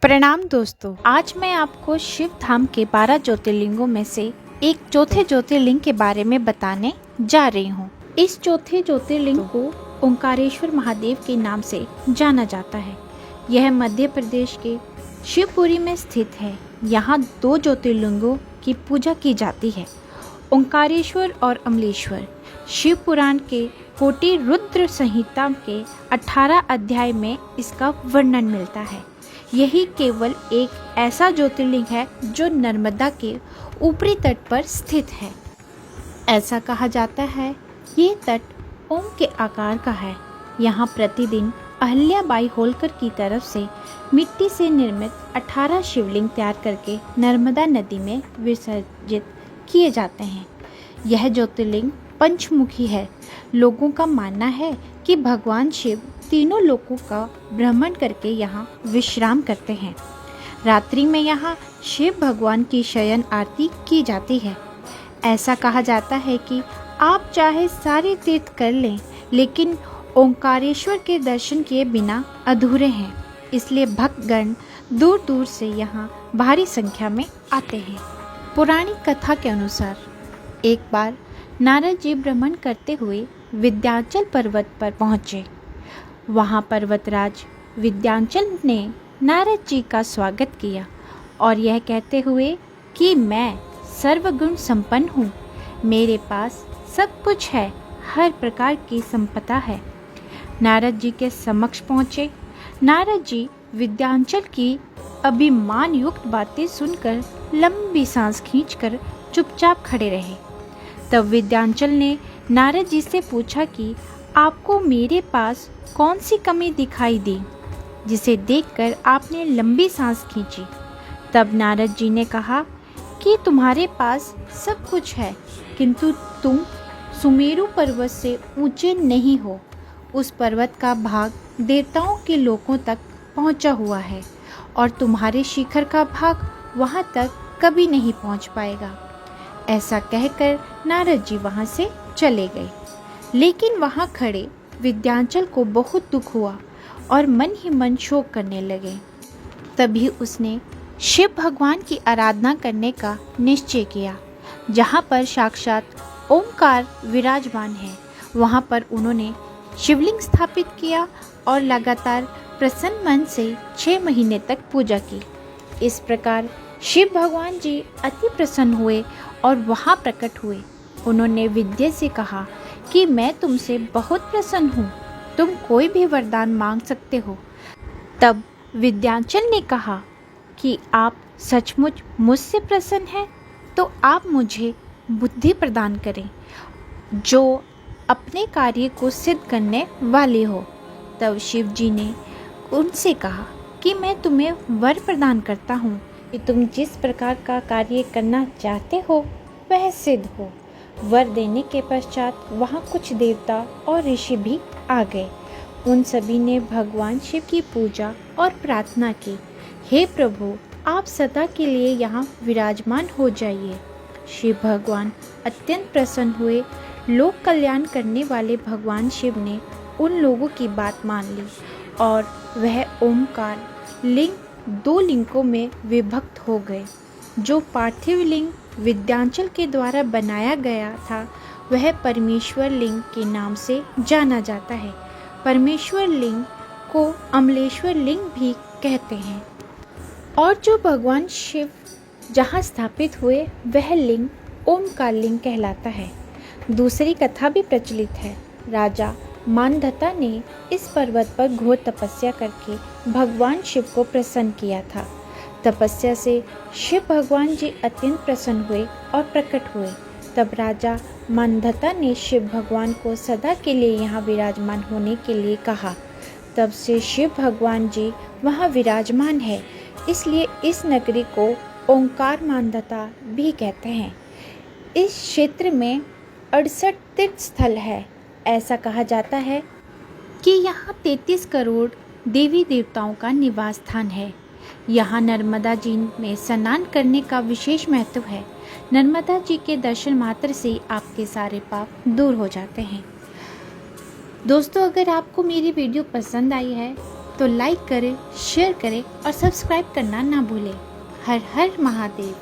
प्रणाम दोस्तों, आज मैं आपको शिव धाम के 12 ज्योतिर्लिंगों में से एक चौथे ज्योतिर्लिंग के बारे में बताने जा रही हूँ। इस चौथे ज्योतिर्लिंग को ओंकारेश्वर महादेव के नाम से जाना जाता है। यह मध्य प्रदेश के शिवपुरी में स्थित है। यहाँ 2 ज्योतिर्लिंगों की पूजा की जाती है, ओंकारेश्वर और अमलेश्वर। शिव पुराण के कोटि रुद्र संहिता के 18 अध्याय में इसका वर्णन मिलता है। यही केवल एक ऐसा ज्योतिर्लिंग है जो नर्मदा के ऊपरी तट पर स्थित है। ऐसा कहा जाता है ये तट ओम के आकार का है। यहाँ प्रतिदिन अहिल्याबाई होलकर की तरफ से मिट्टी से निर्मित 18 शिवलिंग तैयार करके नर्मदा नदी में विसर्जित किए जाते हैं। यह ज्योतिर्लिंग पंचमुखी है। लोगों का मानना है कि भगवान शिव तीनों लोकों का भ्रमण करके यहाँ विश्राम करते हैं। रात्रि में यहाँ शिव भगवान की शयन आरती की जाती है। ऐसा कहा जाता है कि आप चाहे सारे तीर्थ कर लें, लेकिन ओंकारेश्वर के दर्शन किए बिना अधूरे हैं। इसलिए भक्तगण दूर दूर से यहाँ भारी संख्या में आते हैं। पौराणिक कथा के अनुसार एक बार नारद जी भ्रमण करते हुए विंध्याचल पर्वत पर पहुँचे। वहाँ पर्वतराज विंध्याचल ने नारद जी का स्वागत किया और यह कहते हुए कि मैं सर्वगुण संपन्न हूँ, मेरे पास सब कुछ है, हर प्रकार की संपदा है। नारद जी के समक्ष पहुँचे। नारद जी विंध्याचल की अभिमान युक्त बातें सुनकर लंबी सांस खींचकर चुपचाप खड़े रहे। तब विंध्याचल ने नारद जी से पूछा कि आपको मेरे पास कौन सी कमी दिखाई दी जिसे देखकर आपने लंबी सांस खींची। तब नारद जी ने कहा कि तुम्हारे पास सब कुछ है, किंतु तुम सुमेरु पर्वत से ऊंचे नहीं हो। उस पर्वत का भाग देवताओं के लोकों तक पहुंचा हुआ है और तुम्हारे शिखर का भाग वहां तक कभी नहीं पहुंच पाएगा। ऐसा कहकर नारद जी वहां से चले गए। लेकिन वहां खड़े विंध्याचल को बहुत दुख हुआ और मन ही मन शोक करने लगे। तभी उसने शिव भगवान की आराधना करने का निश्चय किया। जहाँ पर साक्षात ओंकार विराजमान है, वहाँ पर उन्होंने शिवलिंग स्थापित किया और लगातार प्रसन्न मन से 6 महीने तक पूजा की। इस प्रकार शिव भगवान जी अति प्रसन्न हुए और वहाँ प्रकट हुए। उन्होंने विंध्य से कहा कि मैं तुमसे बहुत प्रसन्न हूँ, तुम कोई भी वरदान मांग सकते हो। तब विंध्याचल ने कहा कि आप सचमुच मुझसे प्रसन्न हैं, तो आप मुझे बुद्धि प्रदान करें जो अपने कार्य को सिद्ध करने वाली हो। तब शिव जी ने उनसे कहा कि मैं तुम्हें वर प्रदान करता हूँ कि तुम जिस प्रकार का कार्य करना चाहते हो वह सिद्ध हो। वर देने के पश्चात वहाँ कुछ देवता और ऋषि भी आ गए। उन सभी ने भगवान शिव की पूजा और प्रार्थना की, हे प्रभु, आप सदा के लिए यहाँ विराजमान हो जाइए। शिव भगवान अत्यंत प्रसन्न हुए। लोक कल्याण करने वाले भगवान शिव ने उन लोगों की बात मान ली और वह ओमकार लिंग 2 लिंगों में विभक्त हो गए। जो पार्थिव लिंग विंध्याचल के द्वारा बनाया गया था, वह परमेश्वर लिंग के नाम से जाना जाता है। परमेश्वर लिंग को अमलेश्वर लिंग भी कहते हैं। और जो भगवान शिव जहाँ स्थापित हुए, वह लिंग ओमकार लिंग कहलाता है। दूसरी कथा भी प्रचलित है। राजा मानधता ने इस पर्वत पर घोर तपस्या करके भगवान शिव को प्रसन्न किया था। तपस्या से शिव भगवान जी अत्यंत प्रसन्न हुए और प्रकट हुए। तब राजा मानधता ने शिव भगवान को सदा के लिए यहाँ विराजमान होने के लिए कहा। तब से शिव भगवान जी वहाँ विराजमान है, इसलिए इस नगरी को ओंकार मानधता भी कहते हैं। इस क्षेत्र में 68 तीर्थ स्थल है। ऐसा कहा जाता है कि यहाँ 33 करोड़ देवी देवताओं का निवास स्थान है। यहाँ नर्मदा जी में स्नान करने का विशेष महत्व है। नर्मदा जी के दर्शन मात्र से आपके सारे पाप दूर हो जाते हैं। दोस्तों, अगर आपको मेरी वीडियो पसंद आई है तो लाइक करें, शेयर करें और सब्सक्राइब करना ना भूलें। हर हर महादेव।